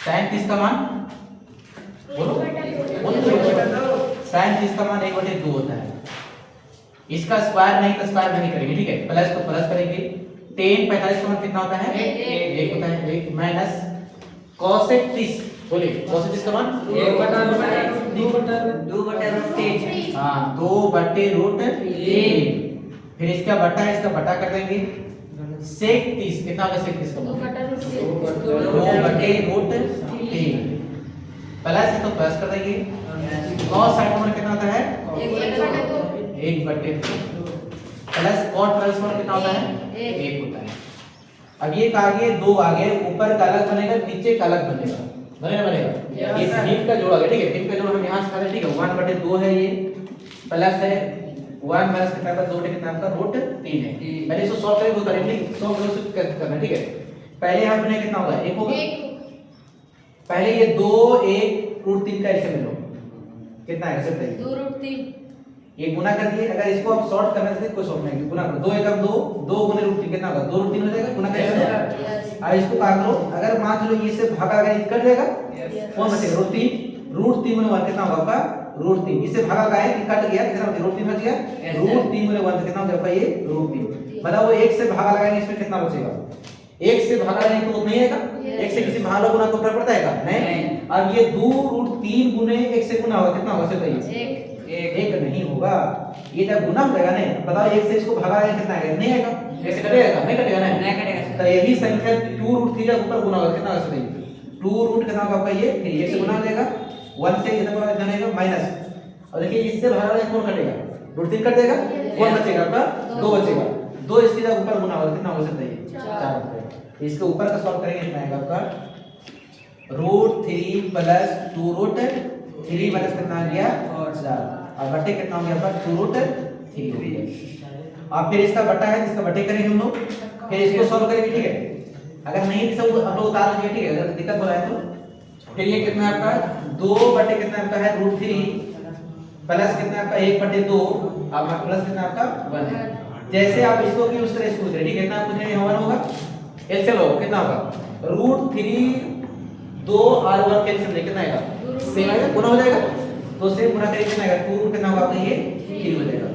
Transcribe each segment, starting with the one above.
Sign 30 का मान बोलो साइन 30 का मान 1/2 होता है। इसका स्क्वायर नहीं तो स्क्वायर नहीं करेंगे, ठीक है, प्लस तो प्लस करेंगे। tan 45 का मान कितना होता है? 1 होता है। 1 माइनस cosec 30, बोलिए cosec 30 का मान 2/√3। हाँ 2/√3। फिर इसका बटा कर देंगे। sec 30 कितना होगा? sec 30 का मान 2/√3 प्लस है तो प्लस कर देंगे। cos 60 का मान कितना होता है? 1/2 प्लस cot 45 का मान कितना होता है? 1 होता है। अब ये का आगे 2 आ गए, ऊपर का अलग बनेगा, नीचे का अलग बनेगा, बनेगा। ये तीन का जोड़ आ गया, ठीक है, तीन का जोड़ हम यहां से करें, ठीक है। 1/2 है ये, प्लस है 1 माइनस कितना का 2 कितना का √3 है। पहले इसको सॉल्व करेंगे, करेंगे 100 करना, ठीक है। पहले यहां पे कितना होगा? 1 होगा। पहले ये 2 1 √3 का ऐसे में लो, कितना है? 2√3 ये गुना कर दिए। अगर इसको आप सॉर्ट करना चाहते कोई सॉर्ट नहीं, गुना करो। 2 1 2 2 गुने √3 कितना होगा? 2√3 हो जाएगा। गुना कैसे? अब इसको काट लो। अगर मान चलो ये से भागा, अगर ये कट जाएगा कौन बचेगा? √3 गुने 1 कितना होगा आपका? √3। इससे भागा गया है, कट गया, कितना बचेगा? √3 बच गया। √3 गुने 1 कितना हो जाएगा? ये √3। मतलब वो 1 से भागा लगाएंगे, इसमें कितना बचेगा? 1 से भागा नहीं तो नहीं आएगा। 1 से किसी भागा गुना को फर्क पड़ता है क्या? नहीं। अब ये 2√3 गुने 1 से गुना होगा, कितना होगा? बताइए। 1 नहीं होगा। ये जब गुना हो जाएगा नहीं, बताओ 1 से इसको भागा जाएगा कितना आएगा? नहीं आएगा। 1 से कटेगा? नहीं कटेगा। नहीं कटेगा। तो यही संख्या 2√3 का ऊपर गुना होगा, कितना होगा? बताइए। 2 कितना होगा आपका? ये 3 1 से गुना हो जाएगा, 1 से कितना गुना जाएगा? माइनस। और देखिए इससे भागा जाएगा, कौन कटेगा? √3 कट जाएगा, कौन बचेगा आपका? 2 बचेगा। 2 इसके जगह ऊपर गुना होगा, कितना होगा? बताइए। 4 होगा। इसके ऊपर का सॉल्व करेंगे, कितना आएगा आपका? √3 प्लस 2√3 माइनस कितना आ गया? 4। और बटे कितना हो गया आपका? 2√3 हो गया। अब फिर इसका बटा है, इसका बटे करेंगे हम लोग, फिर इसको सॉल्व करेंगे, ठीक है। अगर नहीं सब हम लोग उतार लीजिए, ठीक है, अगर दिक्कत हो रहा है तो। फिर ये कितना आपका? 2 बटे कितना आपका है? √3 प्लस कितना आपका? 1/2 अब प्लस कितना आपका? 1। जैसे आप इसको की उस तरह इसको करें, ठीक है। कितना कुछ नहीं 1 होगा। कैंसिल हो कितना होगा? √3 2 और 1 कैंसिल नहीं, कितना आएगा? सेम आएगा, गुना हो जाएगा। तो सेम गुना करेंगे, कितना आएगा? 2 कितना होगा आपका? ये 3 हो जाएगा।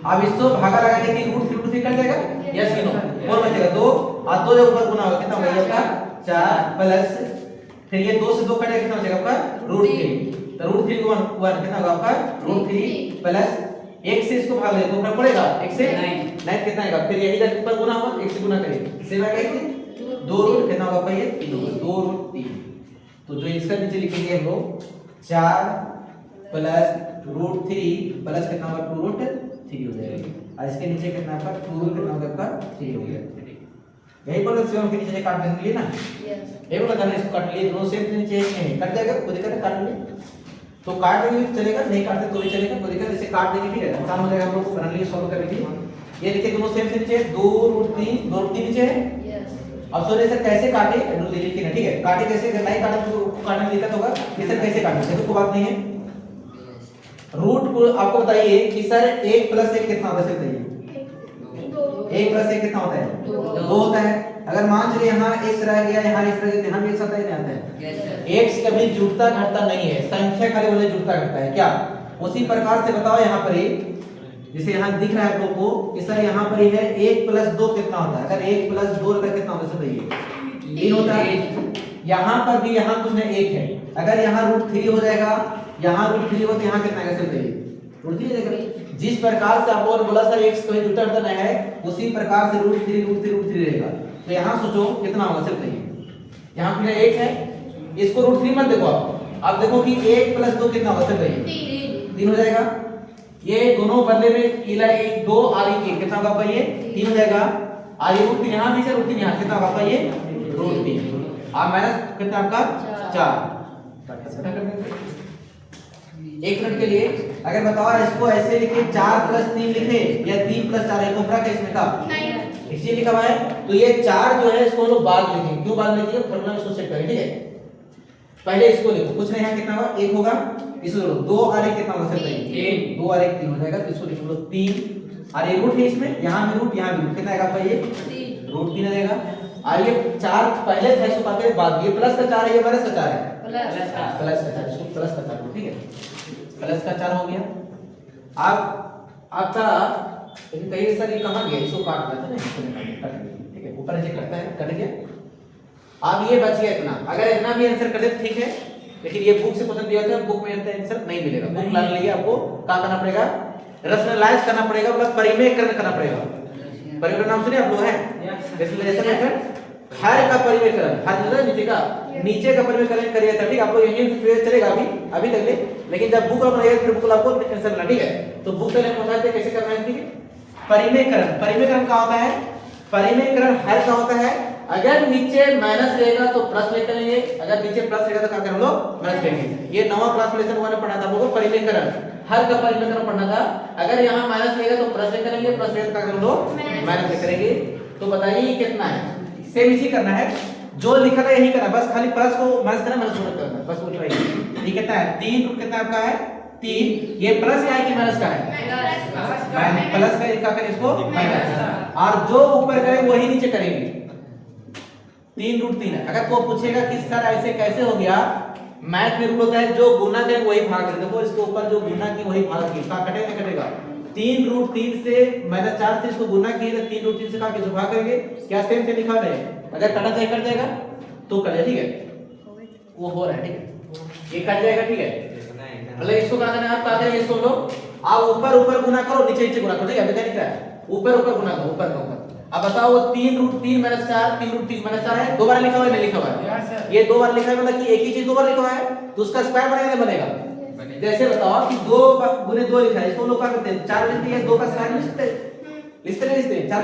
अब इसको भागा लगाने की √3 कट जाएगा, यस कि नो? और बचेगा 2 और 2 के ऊपर गुना होगा, कितना होगा? ये आपका 4 प्लस फिर ये 2 से 2 कटेगा, कितना हो जाएगा आपका? √3। तो √3 को 1 कितना होगा आपका? √3 प्लस 1 से इसको भाग ले तो ऊपर पड़ेगा 1 से 9 कितना आएगा? फिर यही इधर ऊपर गुना होगा, 1 से गुना करेंगे, सेम आएगा। 2 रूट कितना होगा आपका? ये 3 होगा। 2 रूट 3। तो जो इसका नीचे लिखेंगे हम लोग 4 प्लस √3 प्लस कितना होगा? 2√3 हो जाएगा। और इसके नीचे कितना आपका? 2 कितना होगा आपका? 3 हो गया। यही बोला सेवन के नीचे काट देने के लिए ना, यही बोला था ना, इसको काट लिए, दोनों सेम के नीचे नहीं कट जाएगा, कोई दिक्कत है, काट लिए तो काट देंगे चलेगा, नहीं काटते तो भी चलेगा, कोई दिक्कत। इसे काट देंगे, ठीक है, आसान हो जाएगा हम लोग को बनाने के लिए, सॉल्व करने के लिए। ये देखिए दोनों सेम से नीचे 2√3 नीचे है। अब सोचिए सर कैसे काटे, लिखिए ना, ठीक है। काटे कैसे? अगर नहीं काटे तो काटने में दिक्कत होगा कि सर कैसे काटे, देखो कोई बात नहीं है। रूट को आपको बताइए कि सर 1 + 1 कितना होता है? बताइए 1 + 1 कितना होता है? 2 होता है। अगर मान चलिए यहाँ x रह गया, यहाँ x रह गया, यहाँ भी x आता है, नहीं आता है? x कभी जुड़ता घटता नहीं है, संख्या खाली बोले जुड़ता घटता है क्या? उसी प्रकार से बताओ यहाँ पर जैसे यहाँ दिख रहा है आप लोग को कि सर यहाँ पर है 1 + 2 कितना होता है? अगर 1 + 2 रहता है कितना होता है? बताइए 3 होता है। यहाँ पर भी यहाँ कुछ नहीं 1 है, अगर यहाँ √3 हो जाएगा, यहाँ √3 हो तो यहाँ कितना कैसे बताइए? √3 हो जाएगा। जिस प्रकार से आप लोगों ने बोला सर x कहीं जुड़ता घटता नहीं है, उसी प्रकार से √3 रहेगा। तो यहाँ सोचो कितना होगा सिर्फ बताइए। यहाँ पे 1 है, इसको √3 मत देखो आप देखो कि 1 + 2 कितना होगा? सिर्फ बताइए 3 हो जाएगा। ये दोनों बदले में इला 1 2 और 1 कितना होगा आपका? ये 3 हो जाएगा। और ये √3 यहाँ भी है, √3 यहाँ कितना होगा आपका? ये √3 और माइनस कितना आपका? 4। एक मिनट के लिए अगर बताओ इसको ऐसे लिखे 4 + 3 लिखे या 3 + 4, एक फर्क है इसमें का? इसलिए लिखा हुआ है। तो ये 4 जो है इसको हम लोग बाद लिखेंगे। क्यों बाद लिखेंगे? फॉर्मूला इसको सेट करेंगे, ठीक है। पहले इसको लिखो, कुछ नहीं, यहाँ कितना होगा? 1 होगा। इसको लो 2 और 1 कितना होगा? 3 2 और 1 3 हो जाएगा। तो इसको लिख लो 3 और ये रूट है इसमें, यहाँ भी रूट यहाँ भी रूट, कितना आएगा आपका? ये √3 आ जाएगा। और ये 4 पहले था इसको बाकी बाद ये प्लस का 4 है ये माइनस का 4 है प्लस का प्लस का 4 इसको प्लस का 4 ठीक है प्लस का 4 हो गया। अब आपका लेकिन कहीं सर ये कहां गया इसको काटना था ना इसको निकाल कट गया ठीक है ऊपर नीचे करता है कट गया। अब ये बच गया इतना अगर इतना भी आंसर कर दे तो ठीक है लेकिन ये बुक से क्वेश्चन दिया था बुक में आंसर नहीं मिलेगा। बुक ला लिए आपको क्या करना पड़ेगा रैशनलाइज करना पड़ेगा मतलब परिमेयकरण करना पड़ेगा। परिमेयकरण नाम सुने आप लोग हैं रैशनलाइजेशन मेथड हर का परिमेयकरण हर जो नीचे का परिमेयकरण करिए था ठीक आप लोग यही से चलेगा अभी तक ले लेकिन जब बुक बनाइए फिर बुक आपको आंसर मिला ठीक है। तो बुक पहले बताते कैसे करना है ठीक है। परिमेयकरण क्या होता है परिमेयकरण हर का होता है अगर नीचे माइनस रहेगा तो प्लस लेकर लेंगे अगर नीचे प्लस रहेगा तो क्या करेंगे हम लोग माइनस लेंगे। ये नवा क्लास में लेसन 1 में पढ़ा था हम लोगों को परिमेयकरण हर का परिमेयकरण पढ़ना था। अगर यहाँ माइनस रहेगा तो प्लस लेकर लेंगे प्लस रहेगा तो क्या करेंगे हम लोग माइनस लेकर करेंगे। तो बताइए कितना है सेम इसी करना है जो लिखा था यही करना बस खाली प्लस को माइनस करना माइनस को करना बस उतना ही। ये कितना है 3 रूट कितना आपका है 3 ये प्लस का है कि माइनस का है प्लस का क्या करें इसको माइनस और जो ऊपर करे वही नीचे करेंगे 3 रूट 3 है। अगर कोई पूछेगा कि सर ऐसे कैसे हो गया मैथ में रूल होता है जो गुना करें वही भाग करें। देखो इसके ऊपर जो गुना की वही भाग की का कटेगा कटेगा 3 रूट 3 से -4 से इसको गुना किए तो 3 रूट 3 से का के भाग करेंगे क्या सेम से लिखा है अगर कटा जाए कट जाएगा तो कट जाए ठीक है वो हो रहा है ठीक है ये कट जाएगा ठीक है मतलब इसको क्या करना है आप क्या करेंगे इसको लोग आप ऊपर ऊपर गुना करो नीचे नीचे गुना करो ठीक है अभी क्या लिखा है ऊपर ऊपर गुना करो ऊपर का ऊपर। अब बताओ वो 3 रूट 3 -4 3 रूट 3 -4 है दो बार लिखा हुआ है नहीं लिखा हुआ है ये दो बार लिखा है मतलब कि एक ही चीज दो बार लिखा हुआ है तो उसका स्क्वायर बनेगा नहीं बनेगा। जैसे बताओ कि 2 गुने 2 लिखा है इसको लोग क्या करते हैं 4 लिखते हैं 2 का स्क्वायर लिखते हैं 4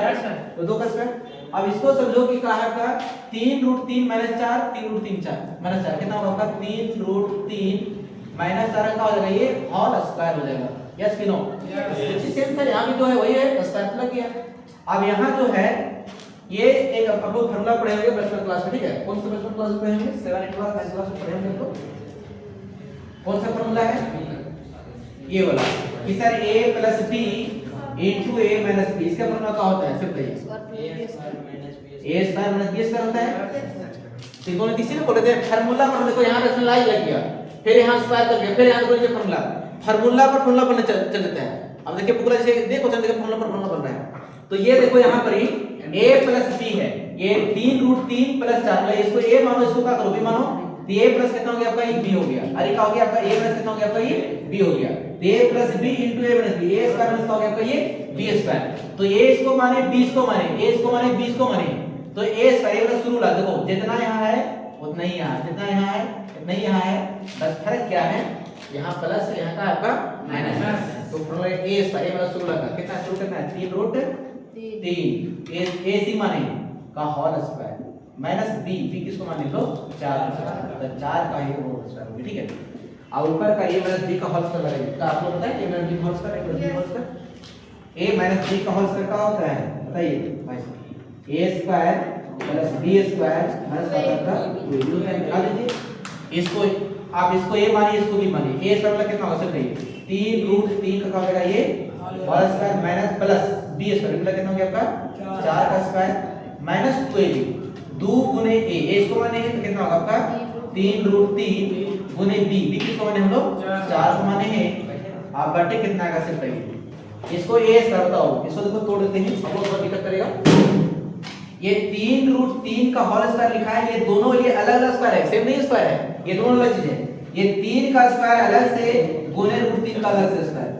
तो 2 का स्क्वायर। अब इसको समझो कि क्या है आपका 3 रूट 3 -4 3 रूट 3 4 -4 कितना होगा आपका 3 रूट 3 -4 का हो जाएगा ये होल स्क्वायर हो जाएगा यस कि नो सेम सर यहां भी जो है वही है स्क्वायर लग गया। अब यहाँ जो है ये एक आप लोग फार्मूला पढ़ेंगे बचपन क्लास में ठीक है कौन सा बचपन क्लास में पढ़ेंगे 7 क्लास 9 क्लास में पढ़ेंगे तो कौन सा फार्मूला है ये वाला कि sir a + b * a - b इसका फार्मूला क्या होता है सिर्फ बताइए a² - b² होता है त्रिकोणमिति से बोलते हैं फार्मूला पर देखो यहां रैशनलाइज लग गया फिर यहां स्क्वायर कर दिया फिर यहां कोई फार्मूला फार्मूला पर फार्मूला बनने चल देता है। अब देखिए बुकला जैसे देखो चल देखो फार्मूला पर फार्मूला बन रहा है तो ये देखो यहाँ पर ही a + b है ये 3 रूट 3 + 4 मतलब इसको a मानो इसको क्या करो b मानो तो a प्लस कितना हो गया आपका ये b हो गया अरे क्या हो गया आपका a प्लस कितना हो गया आपका ये b हो गया तो a + b * a - b a² plus हो गया आपका ये b² तो a इसको माने b इसको माने a इसको माने b इसको माने तो a² ये वाला शुरू ला देखो जितना यहाँ है उतना ही यहाँ जितना यहाँ है उतना ही यहाँ है बस फर्क क्या है यहाँ प्लस यहाँ का आपका माइनस तो फॉर्मूला a² ये वाला शुरू लगा कितना शुरू करना है 3 रूट 3 a सी माने का होल स्क्वायर माइनस b किसको मान लो 4 तो 4 का ही होल स्क्वायर होगा ठीक है। और ऊपर का a - b का होल स्क्वायर लगेगा तो आप लोग बताएं a - b whole square a whole square a - b का होल स्क्वायर क्या होता है बताइए भाई a² + b² माइनस का वैल्यू है निकाल लीजिए इसको आप इसको a मानिए इसको b मानिए a स्क्वायर कितना हो सकता है 3 रूट 3 का क्या हो जाएगा ये whole square minus plus b square मतलब कितना हो गया आपका 4 का स्क्वायर माइनस 2ab 2 गुने a इसको माने हैं तो कितना होगा आपका 3 रूट 3 गुने b किसको माने हम लोग 4 को माने हैं आप बटे कितना आएगा सिर्फ बताइए इसको a स्क्वायर बताओ इसको देखो तोड़ देते हैं सब लोग दिक्कत करेगा। ये 3 रूट 3 का होल स्क्वायर लिखा है ये दोनों ये अलग-अलग स्क्वायर है सेम नहीं स्क्वायर है ये दोनों अलग चीज है ये 3 का स्क्वायर अलग से गुने रूट 3 का अलग से स्क्वायर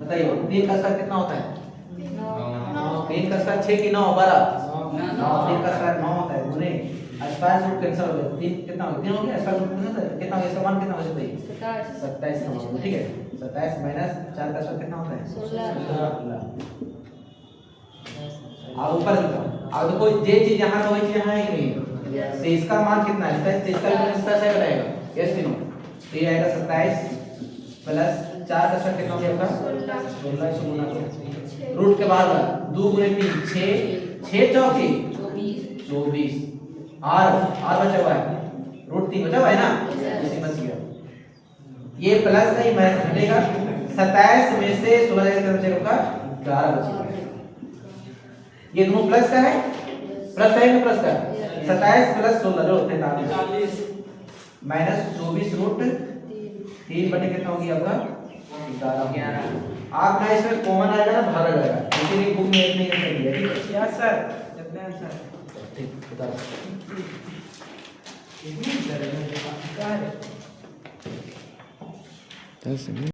बताइए 3 का स्क्वायर कितना होता है 3 का स्क्वायर 6 की 9 12 9 3 का स्क्वायर 9 होता है गुने स्क्वायर रूट कैंसिल हो गया 3 कितना हो गया 3 हो गया स्क्वायर रूट कितना हो गया इसका मान कितना हो जाता है 27 का मान ठीक है 27 माइनस 4 का स्क्वायर कितना होता है 16 अब ऊपर अब तो कोई जे चीज यहां है वही चीज यहां है कि नहीं तो इसका मान कितना है इसका इसका से बताएगा यस कि नो तो ये आएगा 27 प्लस 4 का स्क्वायर कितना हो गया आपका 16 से गुना करो रूट के बाहर 2 गुने 3 6 6 चौकी 24 और बचा हुआ है रूट 3 बचा हुआ है ना इसी बच गया ये प्लस नहीं माइनस मिलेगा 27 में से 16 का बचेगा 11 बचेगा ये दोनों प्लस का है प्लस का है कि प्लस का 27 प्लस 16 जो 43 45 माइनस 24 रूट 3 बटे कितना हो गया आपका 11। आप ना इसमें कॉमन आएगा ना भागा जाएगा, इसीलिए बुक में एक नहीं कर दिया। ठीक है यस सर कितने आंसर ठीक बता दो। क्या है